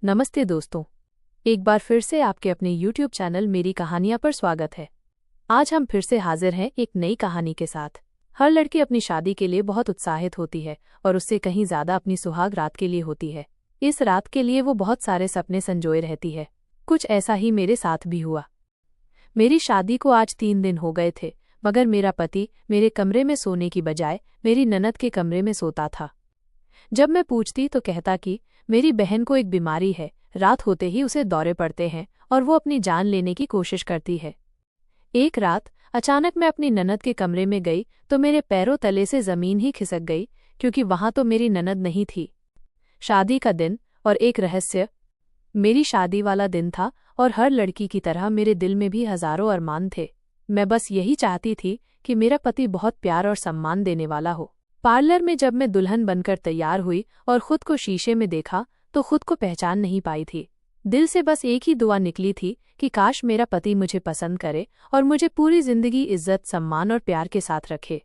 नमस्ते दोस्तों, एक बार फिर से आपके अपने YouTube चैनल मेरी कहानियां पर स्वागत है। आज हम फिर से हाजिर हैं एक नई कहानी के साथ। हर लड़की अपनी शादी के लिए बहुत उत्साहित होती है और उससे कहीं ज्यादा अपनी सुहाग रात के लिए होती है। इस रात के लिए वो बहुत सारे सपने संजोए रहती है। कुछ ऐसा ही मेरे साथ भी हुआ। मेरी शादी को आज 3 दिन हो गए थे, मगर मेरा पति मेरे कमरे में सोने की बजाय मेरी ननद के कमरे में सोता था। जब मैं पूछती तो कहता कि मेरी बहन को एक बीमारी है, रात होते ही उसे दौरे पड़ते हैं और वो अपनी जान लेने की कोशिश करती है। एक रात अचानक मैं अपनी ननद के कमरे में गई तो मेरे पैरों तले से जमीन ही खिसक गई, क्योंकि वहां तो मेरी ननद नहीं थी। शादी का दिन और एक रहस्य। मेरी शादी वाला दिन था और हर लड़की की तरह मेरे दिल में भी हजारों अरमान थे। मैं बस यही चाहती थी कि मेरा पति बहुत प्यार और सम्मान देने वाला हो। पार्लर में जब मैं दुल्हन बनकर तैयार हुई और खुद को शीशे में देखा तो खुद को पहचान नहीं पाई थी। दिल से बस एक ही दुआ निकली थी कि काश मेरा पति मुझे पसंद करे और मुझे पूरी जिंदगी इज्जत, सम्मान और प्यार के साथ रखे।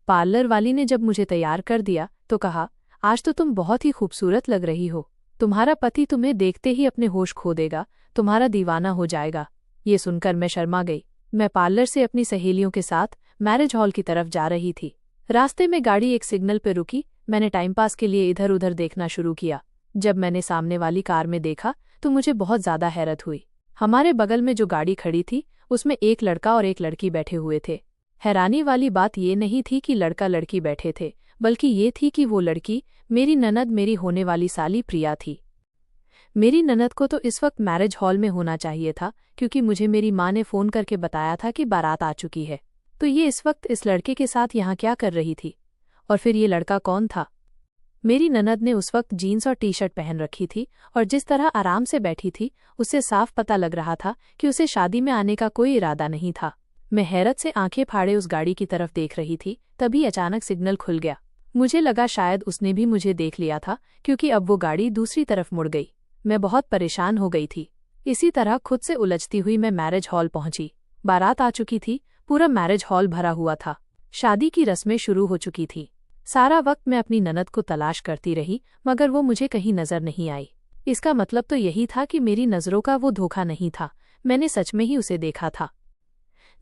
पार्लर वाली ने जब मुझे तैयार कर दिया तो कहा, आज तो तुम बहुत ही खूबसूरत लग रही हो। तुम्हारा पति तुम्हें देखते ही अपने होश खो देगा, तुम्हारा दीवाना हो जाएगा। ये सुनकर मैं शर्मा गई। मैं पार्लर से अपनी सहेलियों के साथ मैरिज हॉल की तरफ जा रही थी। रास्ते में गाड़ी एक सिग्नल पर रुकी। मैंने टाइम पास के लिए इधर उधर देखना शुरू किया। जब मैंने सामने वाली कार में देखा तो मुझे बहुत ज्यादा हैरत हुई। हमारे बगल में जो गाड़ी खड़ी थी उसमें एक लड़का और एक लड़की बैठे हुए थे। हैरानी वाली बात ये नहीं थी कि लड़का लड़की बैठे थे, बल्कि ये थी कि वो लड़की मेरी ननद, मेरी होने वाली साली प्रिया थी। मेरी ननद को तो इस वक्त मैरिज हॉल में होना चाहिए था, क्योंकि मुझे मेरी माँ ने फोन करके बताया था कि बारात आ चुकी है। तो ये इस वक्त इस लड़के के साथ यहाँ क्या कर रही थी? और फिर ये लड़का कौन था? मेरी ननद ने उस वक्त जीन्स और टी-शर्ट पहन रखी थी और जिस तरह आराम से बैठी थी उससे साफ पता लग रहा था कि उसे शादी में आने का कोई इरादा नहीं था। मैं हैरत से आंखें फाड़े उस गाड़ी की तरफ देख रही थी। तभी अचानक सिग्नल खुल गया। मुझे लगा शायद उसने भी मुझे देख लिया था, क्योंकि अब वो गाड़ी दूसरी तरफ मुड़ गई। मैं बहुत परेशान हो गई थी। इसी तरह खुद से उलझती हुई मैं मैरिज हॉल पहुंची। बारात आ चुकी थी। पूरा मैरिज हॉल भरा हुआ था। शादी की रस्में शुरू हो चुकी थी। सारा वक्त मैं अपनी ननद को तलाश करती रही, मगर वो मुझे कहीं नजर नहीं आई। इसका मतलब तो यही था कि मेरी नजरों का वो धोखा नहीं था, मैंने सच में ही उसे देखा था।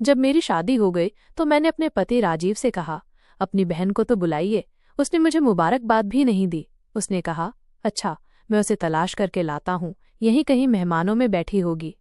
जब मेरी शादी हो गई तो मैंने अपने पति राजीव से कहा, अपनी बहन को तो बुलाइए। उसने मुझे मुबारकबाद भी नहीं दी। उसने कहा, अच्छा, मैं उसे तलाश करके लाता हूँ, यहीं कहीं मेहमानों में बैठी होगी।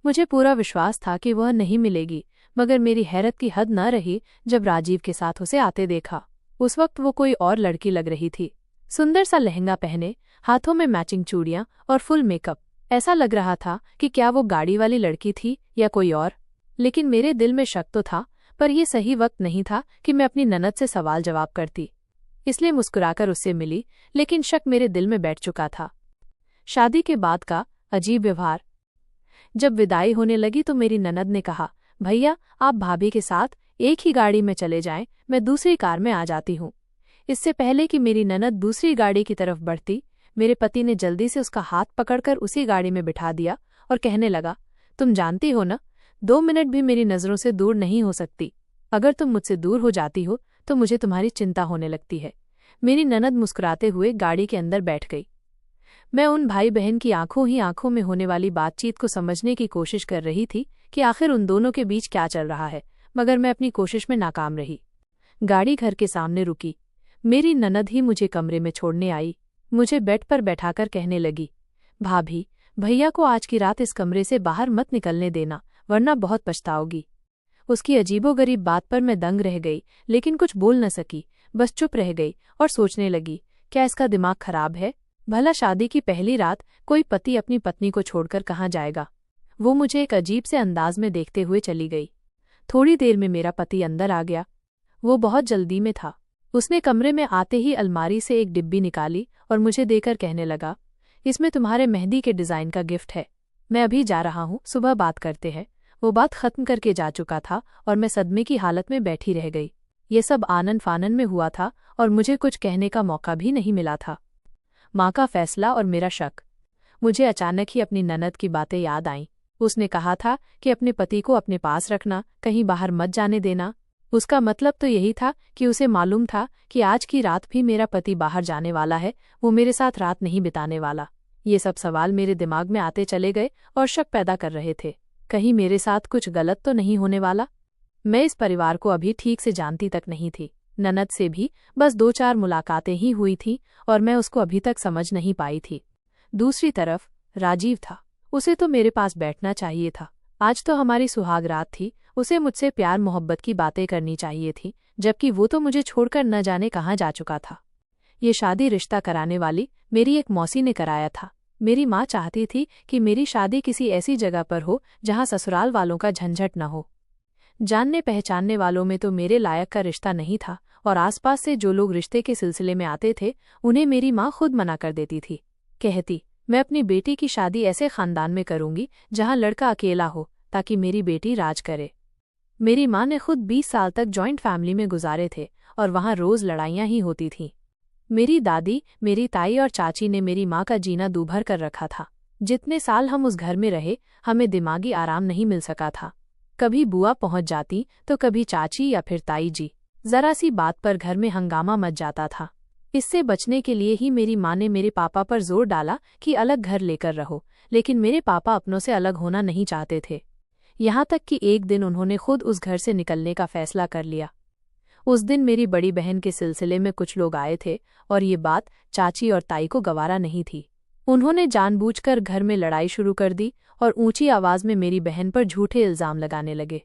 मुझे पूरा विश्वास था कि वह नहीं मिलेगी, मगर मेरी हैरत की हद न रही जब राजीव के साथ उसे आते देखा। उस वक्त वो कोई और लड़की लग रही थी। सुंदर सा लहंगा पहने, हाथों में मैचिंग चूड़ियां और फुल मेकअप। ऐसा लग रहा था कि क्या वो गाड़ी वाली लड़की थी या कोई और। लेकिन मेरे दिल में शक तो था, पर यह सही वक्त नहीं था कि मैं अपनी ननद से सवाल जवाब करती। इसलिए मुस्कुराकर उससे मिली, लेकिन शक मेरे दिल में बैठ चुका था। शादी के बाद का अजीब व्यवहार। जब विदाई होने लगी तो मेरी ननद ने कहा, भैया आप भाभी के साथ एक ही गाड़ी में चले जाएं, मैं दूसरी कार में आ जाती हूँ। इससे पहले कि मेरी ननद दूसरी गाड़ी की तरफ बढ़ती, मेरे पति ने जल्दी से उसका हाथ पकड़कर उसी गाड़ी में बिठा दिया और कहने लगा, तुम जानती हो ना, 2 मिनट भी मेरी नजरों से दूर नहीं हो सकती। अगर तुम मुझसे दूर हो जाती हो तो मुझे तुम्हारी चिंता होने लगती है। मेरी ननद मुस्कुराते हुए गाड़ी के अंदर बैठ गई। मैं उन भाई बहन की आंखों ही आंखों में होने वाली बातचीत को समझने की कोशिश कर रही थी कि आखिर उन दोनों के बीच क्या चल रहा है, मगर मैं अपनी कोशिश में नाकाम रही। गाड़ी घर के सामने रुकी। मेरी ननद ही मुझे कमरे में छोड़ने आई। मुझे बेड पर बैठाकर कहने लगी, भाभी, भैया को आज की रात इस कमरे से बाहर मत निकलने देना, वरना बहुत पछताओगी। उसकी अजीबोगरीब बात पर मैं दंग रह गई, लेकिन कुछ बोल न सकी, बस चुप रह गई और सोचने लगी, क्या इसका दिमाग खराब है? भला शादी की पहली रात कोई पति अपनी पत्नी को छोड़कर कहाँ जाएगा? वो मुझे एक अजीब से अंदाज में देखते हुए चली गई। थोड़ी देर में मेरा पति अंदर आ गया। वो बहुत जल्दी में था। उसने कमरे में आते ही अलमारी से एक डिब्बी निकाली और मुझे देकर कहने लगा, इसमें तुम्हारे मेहंदी के डिजाइन का गिफ्ट है। मैं अभी जा रहा हूँ, सुबह बात करते हैं। वो बात खत्म करके जा चुका था और मैं सदमे की हालत में बैठी रह गई। ये सब आनन फानन में हुआ था और मुझे कुछ कहने का मौका भी नहीं मिला था। माँ का फैसला और मेरा शक। मुझे अचानक ही अपनी ननद की बातें याद आईं। उसने कहा था कि अपने पति को अपने पास रखना, कहीं बाहर मत जाने देना। उसका मतलब तो यही था कि उसे मालूम था कि आज की रात भी मेरा पति बाहर जाने वाला है, वो मेरे साथ रात नहीं बिताने वाला। ये सब सवाल मेरे दिमाग में आते चले गए और शक पैदा कर रहे थे। कहीं मेरे साथ कुछ गलत तो नहीं होने वाला। मैं इस परिवार को अभी ठीक से जानती तक नहीं थी। ननद से भी बस 2-4 मुलाकातें ही हुई थीं और मैं उसको अभी तक समझ नहीं पाई थी। दूसरी तरफ राजीव था। उसे तो मेरे पास बैठना चाहिए था। आज तो हमारी सुहागरात थी। उसे मुझसे प्यार मोहब्बत की बातें करनी चाहिए थी, जबकि वो तो मुझे छोड़कर न जाने कहाँ जा चुका था। ये शादी रिश्ता कराने वाली मेरी एक मौसी ने कराया था। मेरी माँ चाहती थी कि मेरी शादी किसी ऐसी जगह पर हो जहाँ ससुराल वालों का झंझट न हो। जानने पहचानने वालों में तो मेरे लायक का रिश्ता नहीं था और आसपास से जो लोग रिश्ते के सिलसिले में आते थे उन्हें मेरी माँ खुद मना कर देती थी। कहती, मैं अपनी बेटी की शादी ऐसे खानदान में करूंगी जहाँ लड़का अकेला हो, ताकि मेरी बेटी राज करे। मेरी माँ ने खुद 20 साल तक जॉइंट फैमिली में गुजारे थे और वहाँ रोज लड़ाइयाँ ही होती थीं। मेरी दादी, मेरी ताई और चाची ने मेरी माँ का जीना दूभर कर रखा था। जितने साल हम उस घर में रहे, हमें दिमागी आराम नहीं मिल सका था। कभी बुआ पहुंच जाती तो कभी चाची या फिर ताई जी। जरा सी बात पर घर में हंगामा मच जाता था। इससे बचने के लिए ही मेरी माँ ने मेरे पापा पर जोर डाला कि अलग घर लेकर रहो, लेकिन मेरे पापा अपनों से अलग होना नहीं चाहते थे। यहाँ तक कि एक दिन उन्होंने खुद उस घर से निकलने का फैसला कर लिया। उस दिन मेरी बड़ी बहन के सिलसिले में कुछ लोग आए थे और ये बात चाची और ताई को गवारा नहीं थी। उन्होंने जानबूझकर घर में लड़ाई शुरू कर दी और ऊंची आवाज में मेरी बहन पर झूठे इल्जाम लगाने लगे।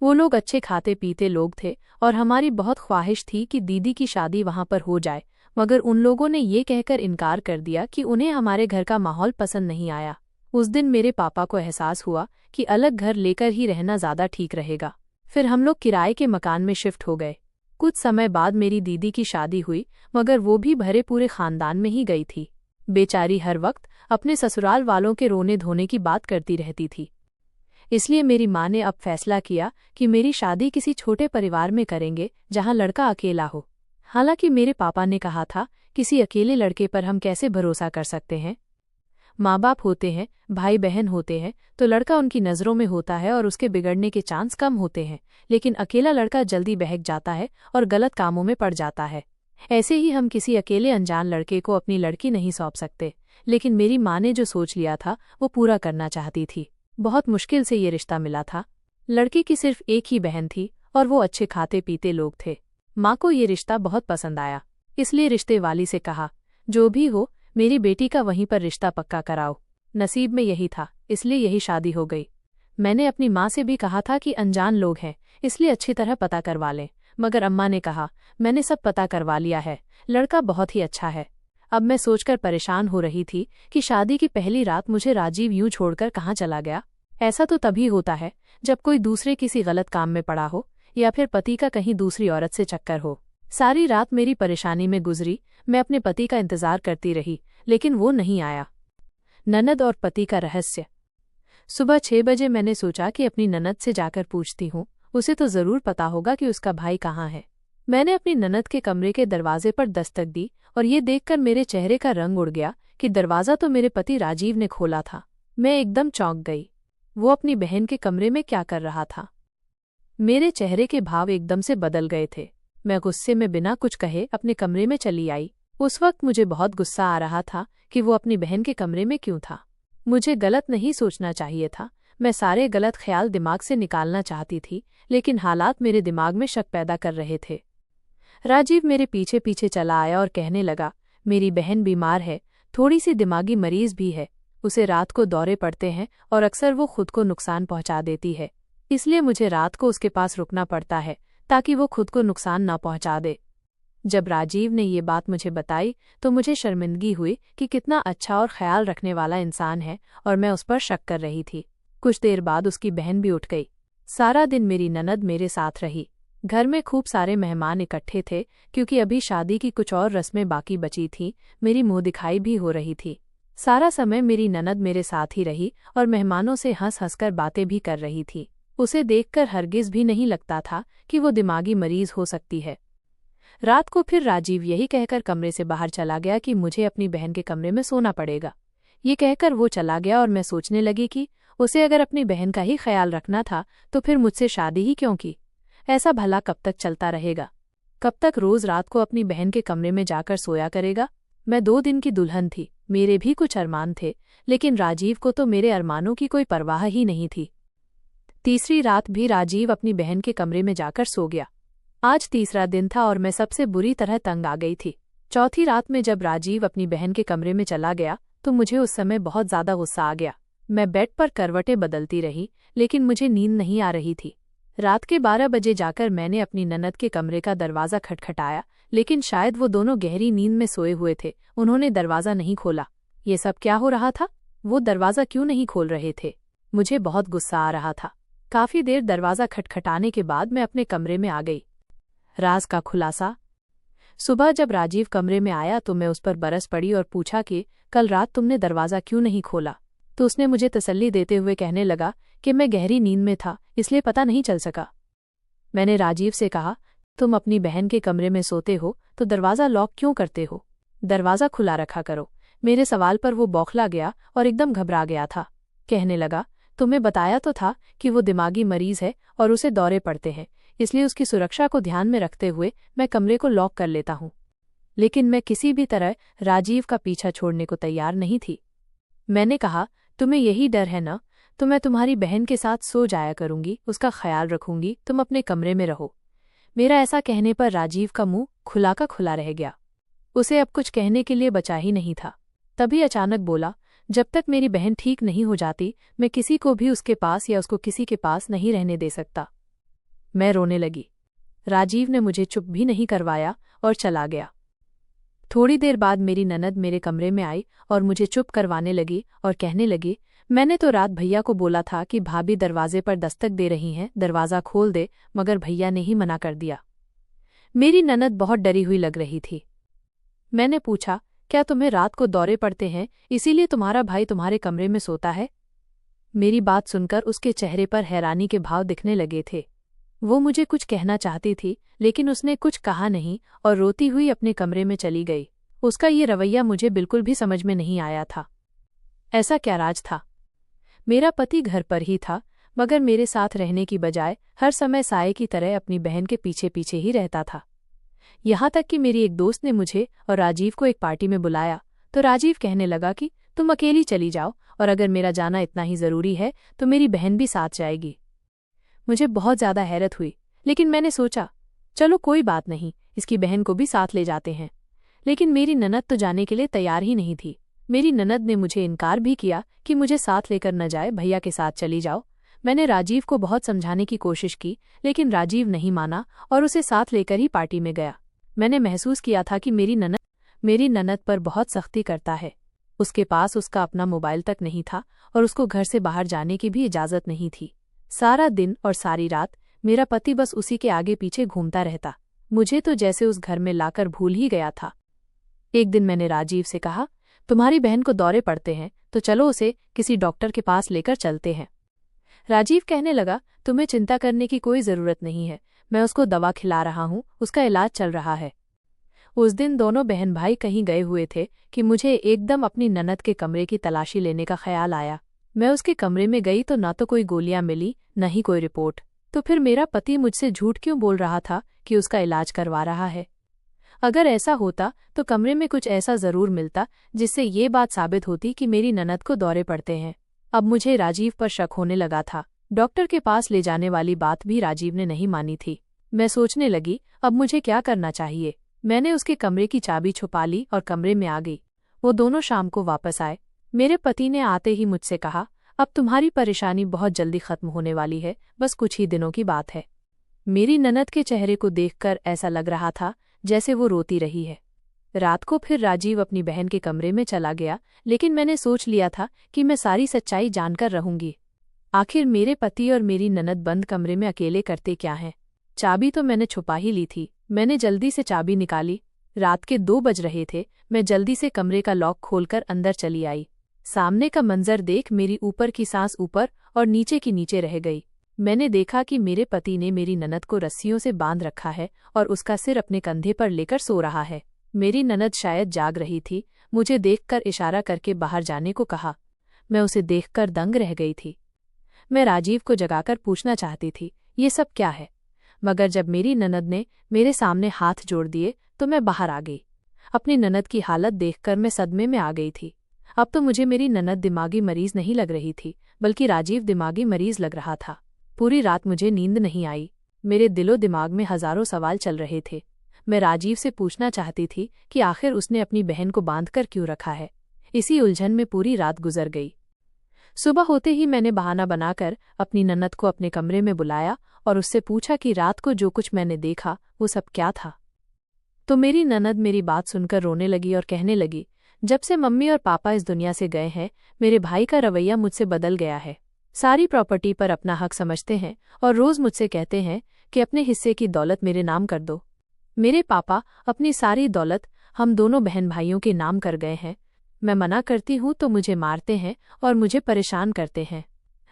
वो लोग अच्छे खाते पीते लोग थे और हमारी बहुत ख्वाहिश थी कि दीदी की शादी वहां पर हो जाए, मगर उन लोगों ने ये कहकर इनकार कर दिया कि उन्हें हमारे घर का माहौल पसंद नहीं आया। उस दिन मेरे पापा को एहसास हुआ कि अलग घर लेकर ही रहना ज्यादा ठीक रहेगा। फिर हम लोग किराए के मकान में शिफ्ट हो गए। कुछ समय बाद मेरी दीदी की शादी हुई, मगर वो भी भरे पूरे खानदान में ही गई थी। बेचारी हर वक्त अपने ससुराल वालों के रोने धोने की बात करती रहती थी। इसलिए मेरी माँ ने अब फैसला किया कि मेरी शादी किसी छोटे परिवार में करेंगे जहाँ लड़का अकेला हो। हालांकि मेरे पापा ने कहा था, किसी अकेले लड़के पर हम कैसे भरोसा कर सकते हैं। माँ बाप होते हैं, भाई बहन होते हैं, तो लड़का उनकी नज़रों में होता है और उसके बिगड़ने के चांस कम होते हैं, लेकिन अकेला लड़का जल्दी बहक जाता है और गलत कामों में पड़ जाता है। ऐसे ही हम किसी अकेले अनजान लड़के को अपनी लड़की नहीं सौंप सकते, लेकिन मेरी माँ ने जो सोच लिया था वो पूरा करना चाहती थी। बहुत मुश्किल से ये रिश्ता मिला था। लड़की की सिर्फ एक ही बहन थी और वो अच्छे खाते पीते लोग थे। माँ को ये रिश्ता बहुत पसंद आया, इसलिए रिश्ते वाली से कहा, जो भी हो मेरी बेटी का वहीं पर रिश्ता पक्का कराओ। नसीब में यही था, इसलिए यही शादी हो गई। मैंने अपनी माँ से भी कहा था कि अनजान लोग हैं, इसलिए अच्छी तरह पता करवा लें, मगर अम्मा ने कहा, मैंने सब पता करवा लिया है, लड़का बहुत ही अच्छा है। अब मैं सोचकर परेशान हो रही थी कि शादी की पहली रात मुझे राजीव यूं छोड़कर कहाँ चला गया। ऐसा तो तभी होता है जब कोई दूसरे किसी गलत काम में पड़ा हो या फिर पति का कहीं दूसरी औरत से चक्कर हो। सारी रात मेरी परेशानी में गुजरी। मैं अपने पति का इंतजार करती रही, लेकिन वो नहीं आया। ननद और पति का रहस्य। सुबह 6 बजे मैंने सोचा कि अपनी ननद से जाकर पूछती हूँ, उसे तो जरूर पता होगा कि उसका भाई कहाँ है। मैंने अपनी ननद के कमरे के दरवाजे पर दस्तक दी और ये देखकर मेरे चेहरे का रंग उड़ गया कि दरवाज़ा तो मेरे पति राजीव ने खोला था। मैं एकदम चौंक गई। वो अपनी बहन के कमरे में क्या कर रहा था? मेरे चेहरे के भाव एकदम से बदल गए थे। मैं गुस्से में बिना कुछ कहे अपने कमरे में चली आई। उस वक्त मुझे बहुत गुस्सा आ रहा था कि वो अपनी बहन के कमरे में क्यों था। मुझे गलत नहीं सोचना चाहिए था। मैं सारे गलत ख्याल दिमाग से निकालना चाहती थी, लेकिन हालात मेरे दिमाग में शक पैदा कर रहे थे। राजीव मेरे पीछे पीछे चला आया और कहने लगा, मेरी बहन बीमार है, थोड़ी सी दिमागी मरीज भी है। उसे रात को दौरे पड़ते हैं और अक्सर वो खुद को नुकसान पहुंचा देती है, इसलिए मुझे रात को उसके पास रुकना पड़ता है ताकि वो खुद को नुकसान न पहुंचा दे। जब राजीव ने ये बात मुझे बताई तो मुझे शर्मिंदगी हुई कि कितना अच्छा और ख्याल रखने वाला इंसान है और मैं उस पर शक कर रही थी। कुछ देर बाद उसकी बहन भी उठ गई। सारा दिन मेरी ननद मेरे साथ रही। घर में खूब सारे मेहमान इकट्ठे थे क्योंकि अभी शादी की कुछ और रस्में बाकी बची थीं। मेरी मुंह दिखाई भी हो रही थी। सारा समय मेरी ननद मेरे साथ ही रही और मेहमानों से हंस हंसकर बातें भी कर रही थी। उसे देखकर हरगिज भी नहीं लगता था कि वो दिमागी मरीज हो सकती है। रात को फिर राजीव यही कहकर कमरे से बाहर चला गया कि मुझे अपनी बहन के कमरे में सोना पड़ेगा। ये कहकर वो चला गया और मैं सोचने लगी कि उसे अगर अपनी बहन का ही ख्याल रखना था तो फिर मुझसे शादी ही क्यों की। ऐसा भला कब तक चलता रहेगा? कब तक रोज रात को अपनी बहन के कमरे में जाकर सोया करेगा? मैं 2 दिन की दुल्हन थी, मेरे भी कुछ अरमान थे, लेकिन राजीव को तो मेरे अरमानों की कोई परवाह ही नहीं थी। तीसरी रात भी राजीव अपनी बहन के कमरे में जाकर सो गया। आज तीसरा दिन था और मैं सबसे बुरी तरह तंग आ गई थी। चौथी रात में जब राजीव अपनी बहन के कमरे में चला गया तो मुझे उस समय बहुत ज्यादा गुस्सा आ गया। मैं बेड पर करवटें बदलती रही, लेकिन मुझे नींद नहीं आ रही थी। रात के 12 बजे जाकर मैंने अपनी ननद के कमरे का दरवाज़ा खटखटाया, लेकिन शायद वो दोनों गहरी नींद में सोए हुए थे। उन्होंने दरवाज़ा नहीं खोला। ये सब क्या हो रहा था? वो दरवाज़ा क्यों नहीं खोल रहे थे? मुझे बहुत गुस्सा आ रहा था। काफी देर दरवाज़ा खटखटाने के बाद मैं अपने कमरे में आ गई। राज का खुलासा। सुबह जब राजीव कमरे में आया तो मैं उस पर बरस पड़ी और पूछा कि कल रात तुमने दरवाज़ा क्यों नहीं खोला? तो उसने मुझे तसल्ली देते हुए कहने लगा कि मैं गहरी नींद में था, इसलिए पता नहीं चल सका। मैंने राजीव से कहा, तुम अपनी बहन के कमरे में सोते हो तो दरवाज़ा लॉक क्यों करते हो? दरवाज़ा खुला रखा करो। मेरे सवाल पर वो बौखला गया और एकदम घबरा गया था। कहने लगा, तुम्हें बताया तो था कि वो दिमागी मरीज है और उसे दौरे पड़ते हैं, इसलिए उसकी सुरक्षा को ध्यान में रखते हुए मैं कमरे को लॉक कर लेता हूँ। लेकिन मैं किसी भी तरह राजीव का पीछा छोड़ने को तैयार नहीं थी। मैंने कहा, तुम्हें यही डर है ना? तो मैं तुम्हारी बहन के साथ सो जाया करूंगी, उसका ख्याल रखूंगी, तुम अपने कमरे में रहो। मेरा ऐसा कहने पर राजीव का मुंह खुला का खुला रह गया। उसे अब कुछ कहने के लिए बचा ही नहीं था। तभी अचानक बोला, जब तक मेरी बहन ठीक नहीं हो जाती मैं किसी को भी उसके पास या उसको किसी के पास नहीं रहने दे सकता। मैं रोने लगी। राजीव ने मुझे चुप भी नहीं करवाया और चला गया। थोड़ी देर बाद मेरी ननद मेरे कमरे में आई और मुझे चुप करवाने लगी और कहने लगी, मैंने तो रात भैया को बोला था कि भाभी दरवाजे पर दस्तक दे रही हैं, दरवाज़ा खोल दे, मगर भैया ने ही मना कर दिया। मेरी ननद बहुत डरी हुई लग रही थी। मैंने पूछा, क्या तुम्हें रात को दौरे पड़ते हैं, इसीलिए तुम्हारा भाई तुम्हारे कमरे में सोता है? मेरी बात सुनकर उसके चेहरे पर हैरानी के भाव दिखने लगे थे। वो मुझे कुछ कहना चाहती थी, लेकिन उसने कुछ कहा नहीं और रोती हुई अपने कमरे में चली गई। उसका ये रवैया मुझे बिल्कुल भी समझ में नहीं आया था। ऐसा क्या राज था? मेरा पति घर पर ही था, मगर मेरे साथ रहने की बजाय हर समय साये की तरह अपनी बहन के पीछे पीछे ही रहता था। यहाँ तक कि मेरी एक दोस्त ने मुझे और राजीव को एक पार्टी में बुलाया तो राजीव कहने लगा कि तुम अकेली चली जाओ, और अगर मेरा जाना इतना ही जरूरी है तो मेरी बहन भी साथ जाएगी। मुझे बहुत ज्यादा हैरत हुई, लेकिन मैंने सोचा, चलो कोई बात नहीं, इसकी बहन को भी साथ ले जाते हैं। लेकिन मेरी ननद तो जाने के लिए तैयार ही नहीं थी। मेरी ननद ने मुझे इनकार भी किया कि मुझे साथ लेकर न जाए, भैया के साथ चली जाओ। मैंने राजीव को बहुत समझाने की कोशिश की, लेकिन राजीव नहीं माना और उसे साथ लेकर ही पार्टी में गया। मैंने महसूस किया था कि मेरी ननद पर बहुत सख्ती करता है। उसके पास उसका अपना मोबाइल तक नहीं था और उसको घर से बाहर जाने की भी इजाज़त नहीं थी। सारा दिन और सारी रात मेरा पति बस उसी के आगे पीछे घूमता रहता। मुझे तो जैसे उस घर में लाकर भूल ही गया था। एक दिन मैंने राजीव से कहा, तुम्हारी बहन को दौरे पड़ते हैं तो चलो उसे किसी डॉक्टर के पास लेकर चलते हैं। राजीव कहने लगा, तुम्हें चिंता करने की कोई ज़रूरत नहीं है, मैं उसको दवा खिला रहा हूँ, उसका इलाज चल रहा है। उस दिन दोनों बहन भाई कहीं गए हुए थे कि मुझे एकदम अपनी ननद के कमरे की तलाशी लेने का ख्याल आया। मैं उसके कमरे में गई तो ना तो कोई गोलियां मिली, न ही कोई रिपोर्ट। तो फिर मेरा पति मुझसे झूठ क्यों बोल रहा था कि उसका इलाज करवा रहा है? अगर ऐसा होता तो कमरे में कुछ ऐसा जरूर मिलता जिससे ये बात साबित होती कि मेरी ननद को दौरे पड़ते हैं। अब मुझे राजीव पर शक होने लगा था। डॉक्टर के पास ले जाने वाली बात भी राजीव ने नहीं मानी थी। मैं सोचने लगी, अब मुझे क्या करना चाहिए। मैंने उसके कमरे की चाबी छुपा ली और कमरे में आ गई। वो दोनों शाम को वापस आए। मेरे पति ने आते ही मुझसे कहा, अब तुम्हारी परेशानी बहुत जल्दी खत्म होने वाली है, बस कुछ ही दिनों की बात है। मेरी ननद के चेहरे को देखकर ऐसा लग रहा था जैसे वो रोती रही है। रात को फिर राजीव अपनी बहन के कमरे में चला गया, लेकिन मैंने सोच लिया था कि मैं सारी सच्चाई जानकर रहूंगी। आखिर मेरे पति और मेरी ननद बंद कमरे में अकेले करते क्या हैं? चाबी तो मैंने छुपा ही ली थी। मैंने जल्दी से चाबी निकाली। रात के 2 बज रहे थे। मैं जल्दी से कमरे का लॉक खोलकर अंदर चली आई। सामने का मंजर देख मेरी ऊपर की सांस ऊपर और नीचे की नीचे रह गई। मैंने देखा कि मेरे पति ने मेरी ननद को रस्सियों से बांध रखा है और उसका सिर अपने कंधे पर लेकर सो रहा है। मेरी ननद शायद जाग रही थी। मुझे देखकर इशारा करके बाहर जाने को कहा। मैं उसे देखकर दंग रह गई थी। मैं राजीव को जगाकर पूछना चाहती थी, ये सब क्या है? मगर जब मेरी ननद ने मेरे सामने हाथ जोड़ दिए तो मैं बाहर आ गई। अपनी ननद की हालत देखकर मैं सदमे में आ गई थी। अब तो मुझे मेरी ननद दिमागी मरीज नहीं लग रही थी, बल्कि राजीव दिमागी मरीज लग रहा था। पूरी रात मुझे नींद नहीं आई। मेरे दिलो दिमाग में हजारों सवाल चल रहे थे। मैं राजीव से पूछना चाहती थी कि आखिर उसने अपनी बहन को बांधकर क्यों रखा है। इसी उलझन में पूरी रात गुजर गई। सुबह होते ही मैंने बहाना बनाकर अपनी ननद को अपने कमरे में बुलाया और उससे पूछा कि रात को जो कुछ मैंने देखा वो सब क्या था। तो मेरी ननद मेरी बात सुनकर रोने लगी और कहने लगी, जब से मम्मी और पापा इस दुनिया से गए हैं, मेरे भाई का रवैया मुझसे बदल गया है। सारी प्रॉपर्टी पर अपना हक समझते हैं और रोज मुझसे कहते हैं कि अपने हिस्से की दौलत मेरे नाम कर दो। मेरे पापा अपनी सारी दौलत हम दोनों बहन भाइयों के नाम कर गए हैं। मैं मना करती हूँ तो मुझे मारते हैं और मुझे परेशान करते हैं।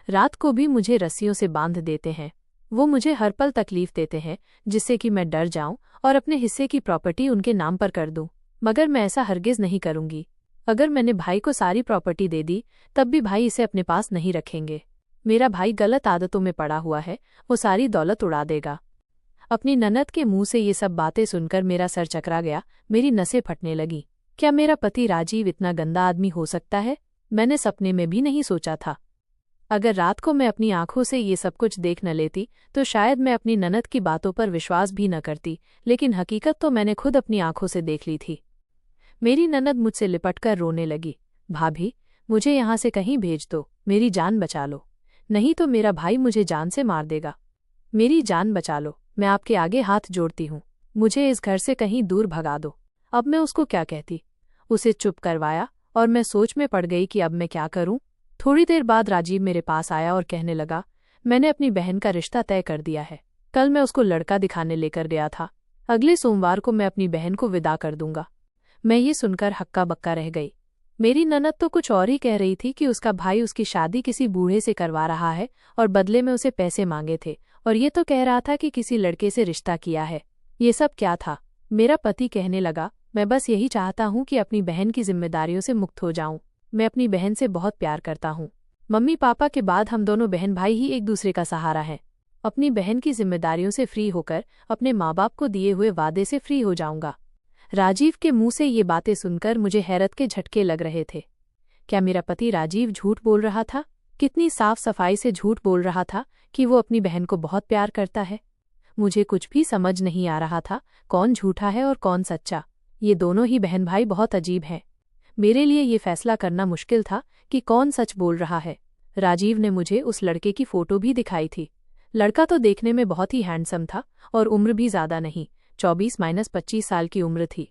रात को भी मुझे रस्सियों से बांध देते हैं। वो मुझे हर पल तकलीफ देते हैं, जिससे कि मैं डर जाऊं और अपने हिस्से की प्रॉपर्टी उनके नाम पर कर दूं। मगर मैं ऐसा हरगिज नहीं करूंगी। अगर मैंने भाई को सारी प्रॉपर्टी दे दी, तब भी भाई इसे अपने पास नहीं रखेंगे। मेरा भाई गलत आदतों में पड़ा हुआ है, वो सारी दौलत उड़ा देगा। अपनी ननद के मुंह से ये सब बातें सुनकर मेरा सर चकरा गया, मेरी नसें फटने लगी। क्या मेरा पति राजीव इतना गंदा आदमी हो सकता है? मैंने सपने में भी नहीं सोचा था। अगर रात को मैं अपनी आंखों से ये सब कुछ देख न लेती तो शायद मैं अपनी ननद की बातों पर विश्वास भी न करती, लेकिन हकीकत तो मैंने खुद अपनी आंखों से देख ली थी। मेरी ननद मुझसे लिपटकर रोने लगी, भाभी, मुझे यहाँ से कहीं भेज दो, मेरी जान बचा लो, नहीं तो मेरा भाई मुझे जान से मार देगा। मेरी जान बचा लो, मैं आपके आगे हाथ जोड़ती हूँ, मुझे इस घर से कहीं दूर भगा दो। अब मैं उसको क्या कहती? उसे चुप करवाया और मैं सोच में पड़ गई कि अब मैं क्या करूं। थोड़ी देर बाद राजीव मेरे पास आया और कहने लगा, मैंने अपनी बहन का रिश्ता तय कर दिया है। कल मैं उसको लड़का दिखाने लेकर गया था। अगले सोमवार को मैं अपनी बहन को विदा कर दूंगा। मैं ये सुनकर हक्का बक्का रह गई। मेरी ननद तो कुछ और ही कह रही थी कि उसका भाई उसकी शादी किसी बूढ़े से करवा रहा है और बदले में उसे पैसे मांगे थे, और ये तो कह रहा था कि किसी लड़के से रिश्ता किया है। ये सब क्या था? मेरा पति कहने लगा, मैं बस यही चाहता हूँ कि अपनी बहन की जिम्मेदारियों से मुक्त हो जाऊं। मैं अपनी बहन से बहुत प्यार करता हूँ। मम्मी पापा के बाद हम दोनों बहन भाई ही एक दूसरे का सहारा हैं। अपनी बहन की जिम्मेदारियों से फ्री होकर अपने माँ बाप को दिए हुए वादे से फ्री हो जाऊंगा। राजीव के मुंह से ये बातें सुनकर मुझे हैरत के झटके लग रहे थे। क्या मेरा पति राजीव झूठ बोल रहा था? कितनी साफ सफाई से झूठ बोल रहा था कि वो अपनी बहन को बहुत प्यार करता है। मुझे कुछ भी समझ नहीं आ रहा था, कौन झूठा है और कौन सच्चा। ये दोनों ही बहन भाई बहुत अजीब हैं। मेरे लिए ये फैसला करना मुश्किल था कि कौन सच बोल रहा है। राजीव ने मुझे उस लड़के की फोटो भी दिखाई थी। लड़का तो देखने में बहुत ही हैंडसम था और उम्र भी ज्यादा नहीं, 24-25 साल की उम्र थी।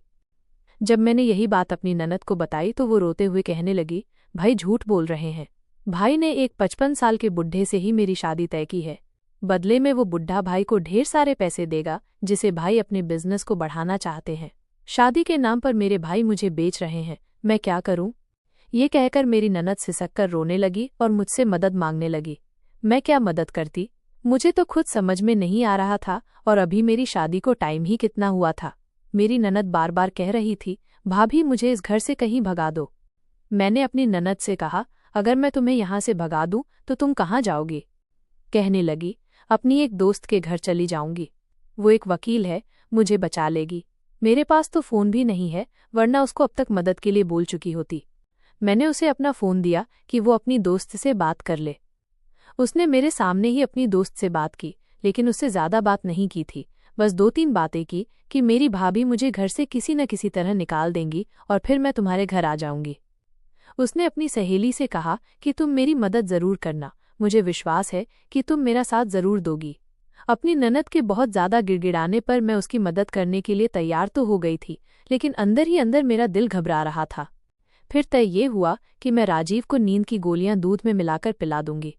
जब मैंने यही बात अपनी ननद को बताई तो वो रोते हुए कहने लगी, भाई झूठ बोल रहे हैं। भाई ने एक 55 साल के बुढ़े से ही मेरी शादी तय की है। बदले में वो बुढ़ा भाई को ढेर सारे पैसे देगा, जिसे भाई अपने बिजनेस को बढ़ाना चाहते हैं। शादी के नाम पर मेरे भाई मुझे बेच रहे हैं, मैं क्या करूं? ये कहकर मेरी ननद सिसककर रोने लगी और मुझसे मदद मांगने लगी। मैं क्या मदद करती? मुझे तो खुद समझ में नहीं आ रहा था, और अभी मेरी शादी को टाइम ही कितना हुआ था। मेरी ननद बार बार कह रही थी, भाभी मुझे इस घर से कहीं भगा दो। मैंने अपनी ननद से कहा, अगर मैं तुम्हें यहाँ से भगा दूं तो तुम कहाँ जाओगी? कहने लगी, अपनी एक दोस्त के घर चली जाऊंगी। वो एक वकील है, मुझे बचा लेगी। मेरे पास तो फोन भी नहीं है, वरना उसको अब तक मदद के लिए बोल चुकी होती। मैंने उसे अपना फोन दिया कि वो अपनी दोस्त से बात कर ले। उसने मेरे सामने ही अपनी दोस्त से बात की, लेकिन उससे ज्यादा बात नहीं की थी। बस 2-3 बातें की कि मेरी भाभी मुझे घर से किसी न किसी तरह निकाल देंगी और फिर मैं तुम्हारे घर आ जाऊंगी। उसने अपनी सहेली से कहा कि तुम मेरी मदद जरूर करना, मुझे विश्वास है कि तुम मेरा साथ जरूर दोगी। अपनी ननद के बहुत ज्यादा गिड़गिड़ाने पर मैं उसकी मदद करने के लिए तैयार तो हो गई थी, लेकिन अंदर ही अंदर मेरा दिल घबरा रहा था। फिर तय ये हुआ कि मैं राजीव को नींद की गोलियां दूध में मिलाकर पिला दूंगी।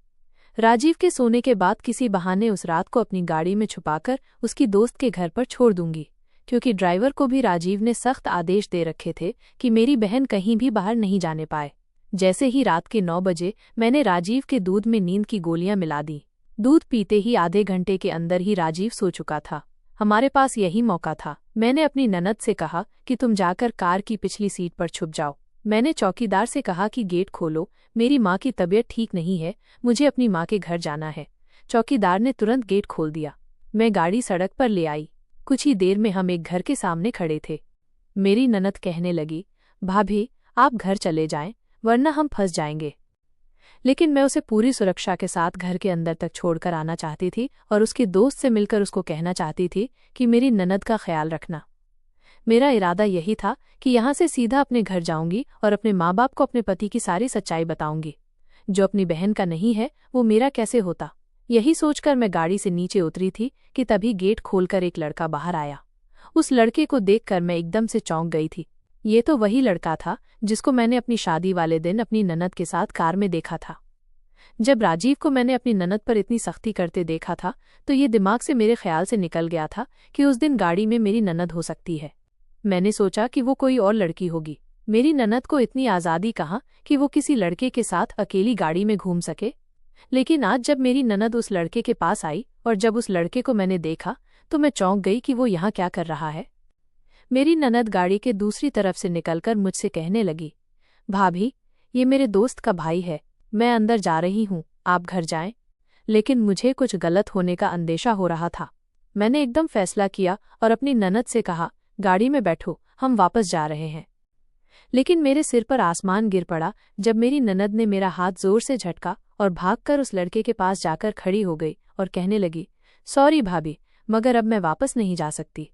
राजीव के सोने के बाद किसी बहाने उस रात को अपनी गाड़ी में छुपाकर उसकी दोस्त के घर पर छोड़ दूंगी, क्योंकि ड्राइवर को भी राजीव ने सख्त आदेश दे रखे थे कि मेरी बहन कहीं भी बाहर नहीं जाने पाए। जैसे ही रात के 9 बजे मैंने राजीव के दूध में नींद की गोलियां मिला दी। दूध पीते ही आधे घंटे के अंदर ही राजीव सो चुका था। हमारे पास यही मौका था। मैंने अपनी ननद से कहा कि तुम जाकर कार की पिछली सीट पर छुप जाओ। मैंने चौकीदार से कहा कि गेट खोलो, मेरी माँ की तबीयत ठीक नहीं है, मुझे अपनी माँ के घर जाना है। चौकीदार ने तुरंत गेट खोल दिया। मैं गाड़ी सड़क पर ले आई। कुछ ही देर में हम एक घर के सामने खड़े थे। मेरी ननद कहने लगी, भाभी आप घर चले जाएं, वरना हम फंस जाएंगे। लेकिन मैं उसे पूरी सुरक्षा के साथ घर के अंदर तक छोड़कर आना चाहती थी और उसकी दोस्त से मिलकर उसको कहना चाहती थी कि मेरी ननद का ख्याल रखना। मेरा इरादा यही था कि यहाँ से सीधा अपने घर जाऊंगी और अपने माँ बाप को अपने पति की सारी सच्चाई बताऊंगी। जो अपनी बहन का नहीं है वो मेरा कैसे होता। यही सोचकर मैं गाड़ी से नीचे उतरी थी कि तभी गेट खोलकर एक लड़का बाहर आया। उस लड़के को देखकर मैं एकदम से चौंक गई थी। ये तो वही लड़का था जिसको मैंने अपनी शादी वाले दिन अपनी ननद के साथ कार में देखा था। जब राजीव को मैंने अपनी ननद पर इतनी सख्ती करते देखा था तो ये दिमाग से मेरे ख्याल से निकल गया था कि उस दिन गाड़ी में मेरी ननद हो सकती है। मैंने सोचा कि वो कोई और लड़की होगी। मेरी ननद को इतनी आज़ादी कहाँ कि वो किसी लड़के के साथ अकेली गाड़ी में घूम सके। लेकिन आज जब मेरी ननद उस लड़के के पास आई और जब उस लड़के को मैंने देखा तो मैं चौंक गई कि वो यहाँ क्या कर रहा है। मेरी ननद गाड़ी के दूसरी तरफ से निकलकर मुझसे कहने लगी, भाभी ये मेरे दोस्त का भाई है, मैं अंदर जा रही हूँ, आप घर जाएं। लेकिन मुझे कुछ गलत होने का अंदेशा हो रहा था। मैंने एकदम फैसला किया और अपनी ननद से कहा, गाड़ी में बैठो, हम वापस जा रहे हैं। लेकिन मेरे सिर पर आसमान गिर पड़ा जब मेरी ननद ने मेरा हाथ जोर से झटका और भागकर उस लड़के के पास जाकर खड़ी हो गई और कहने लगी, सॉरी भाभी, मगर अब मैं वापस नहीं जा सकती।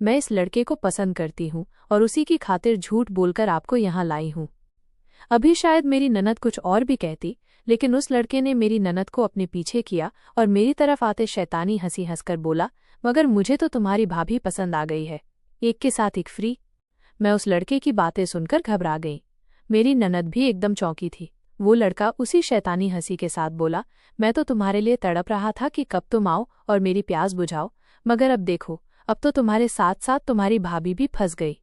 मैं इस लड़के को पसंद करती हूँ और उसी की खातिर झूठ बोलकर आपको यहाँ लाई हूँ। अभी शायद मेरी ननद कुछ और भी कहती, लेकिन उस लड़के ने मेरी ननद को अपने पीछे किया और मेरी तरफ आते शैतानी हंसी हंसकर बोला, मगर मुझे तो तुम्हारी भाभी पसंद आ गई है, एक के साथ एक फ्री। मैं उस लड़के की बातें सुनकर घबरा गई। मेरी ननद भी एकदम चौंकी थी। वो लड़का उसी शैतानी हंसी के साथ बोला, मैं तो तुम्हारे लिए तड़प रहा था कि कब तुम आओ और मेरी प्यास बुझाओ, मगर अब देखो, अब तो तुम्हारे साथ साथ तुम्हारी भाभी भी फंस गई।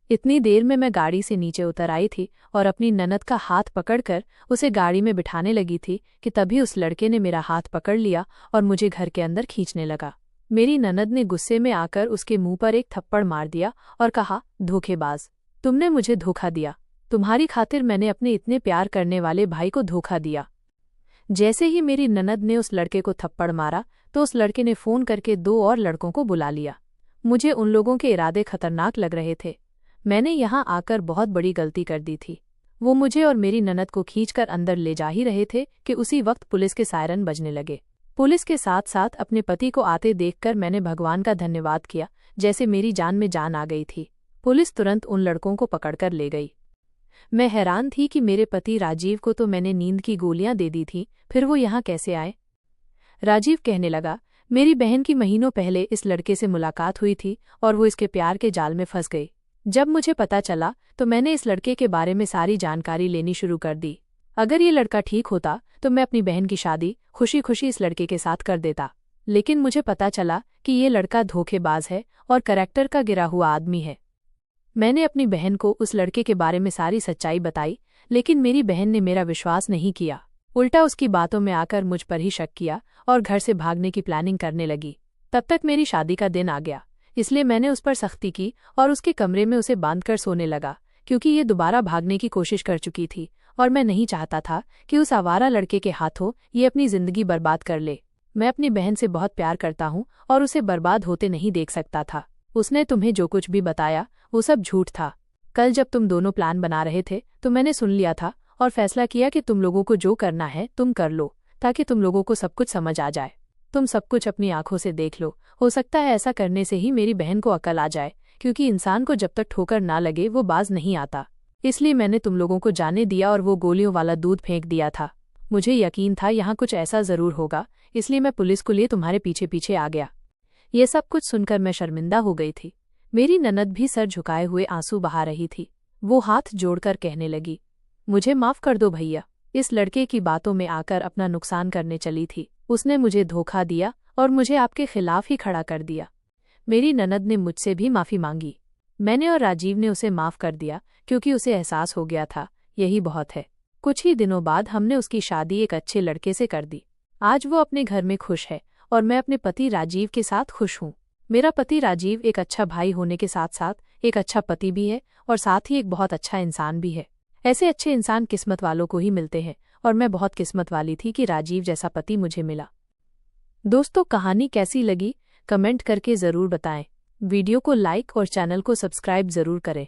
इतनी देर में मैं गाड़ी से नीचे उतर आई थी और अपनी ननद का हाथ पकड़कर उसे गाड़ी में बिठाने लगी थी कि तभी उस लड़के ने मेरा हाथ पकड़ लिया और मुझे घर के अंदर खींचने लगा। मेरी ननद ने गुस्से में आकर उसके मुंह पर एक थप्पड़ मार दिया और कहा, धोखेबाज, तुमने मुझे धोखा दिया। तुम्हारी खातिर मैंने अपने इतने प्यार करने वाले भाई को धोखा दिया। जैसे ही मेरी ननद ने उस लड़के को थप्पड़ मारा तो उस लड़के ने फ़ोन करके 2 और लड़कों को बुला लिया। मुझे उन लोगों के इरादे खतरनाक लग रहे थे। मैंने यहाँ आकर बहुत बड़ी गलती कर दी थी। वो मुझे और मेरी ननद को खींचकर अंदर ले जा ही रहे थे कि उसी वक्त पुलिस के सायरन बजने लगे। पुलिस के साथ साथ अपने पति को आते देखकर मैंने भगवान का धन्यवाद किया, जैसे मेरी जान में जान आ गई थी। पुलिस तुरंत उन लड़कों को पकड़कर ले गई। मैं हैरान थी कि मेरे पति राजीव को तो मैंने नींद की गोलियां दे दी थी, फिर वो यहाँ कैसे आए। राजीव कहने लगा, मेरी बहन की महीनों पहले इस लड़के से मुलाकात हुई थी और वो इसके प्यार के जाल में फंस गई। जब मुझे पता चला तो मैंने इस लड़के के बारे में सारी जानकारी लेनी शुरू कर दी। अगर ये लड़का ठीक होता तो मैं अपनी बहन की शादी खुशी खुशी इस लड़के के साथ कर देता। लेकिन मुझे पता चला कि ये लड़का धोखेबाज है और करैक्टर का गिरा हुआ आदमी है। मैंने अपनी बहन को उस लड़के के बारे में सारी सच्चाई बताई, लेकिन मेरी बहन ने मेरा विश्वास नहीं किया। उल्टा उसकी बातों में आकर मुझ पर ही शक किया और घर से भागने की प्लानिंग करने लगी। तब तक मेरी शादी का दिन आ गया, इसलिए मैंने उस पर सख्ती की और उसके कमरे में उसे बांधकर सोने लगा, क्योंकि ये दोबारा भागने की कोशिश कर चुकी थी और मैं नहीं चाहता था कि उस आवारा लड़के के हाथों ये अपनी जिंदगी बर्बाद कर ले। मैं अपनी बहन से बहुत प्यार करता हूँ और उसे बर्बाद होते नहीं देख सकता था। उसने तुम्हें जो कुछ भी बताया वो सब झूठ था। कल जब तुम दोनों प्लान बना रहे थे तो मैंने सुन लिया था और फैसला किया कि तुम लोगों को जो करना है तुम कर लो, ताकि तुम लोगों को सब कुछ समझ आ जाए। तुम सब कुछ अपनी आंखों से देख लो। हो सकता है ऐसा करने से ही मेरी बहन को अकल आ जाए, क्योंकि इंसान को जब तक ठोकर ना लगे वो बाज नहीं आता। इसलिए मैंने तुम लोगों को जाने दिया और वो गोलियों वाला दूध फेंक दिया था। मुझे यकीन था यहाँ कुछ ऐसा जरूर होगा, इसलिए मैं पुलिस को लिए तुम्हारे पीछे पीछे आ गया। ये सब कुछ सुनकर मैं शर्मिंदा हो गई थी। मेरी ननद भी सर झुकाए हुए आंसू बहा रही थी। वो हाथ जोड़कर कहने लगी, मुझे माफ कर दो भैया, इस लड़के की बातों में आकर अपना नुकसान करने चली थी। उसने मुझे धोखा दिया और मुझे आपके खिलाफ ही खड़ा कर दिया। मेरी ननद ने मुझसे भी माफी मांगी। मैंने और राजीव ने उसे माफ कर दिया, क्योंकि उसे एहसास हो गया था यही बहुत है। कुछ ही दिनों बाद हमने उसकी शादी एक अच्छे लड़के से कर दी। आज वो अपने घर में खुश है और मैं अपने पति राजीव के साथ खुश हूँ। मेरा पति राजीव एक अच्छा भाई होने के साथ साथ एक अच्छा पति भी है और साथ ही एक बहुत अच्छा इंसान भी है। ऐसे अच्छे इंसान किस्मत वालों को ही मिलते हैं और मैं बहुत किस्मत वाली थी कि राजीव जैसा पति मुझे मिला। दोस्तों, कहानी कैसी लगी कमेंट करके ज़रूर बताएं। वीडियो को लाइक और चैनल को सब्सक्राइब जरूर करें।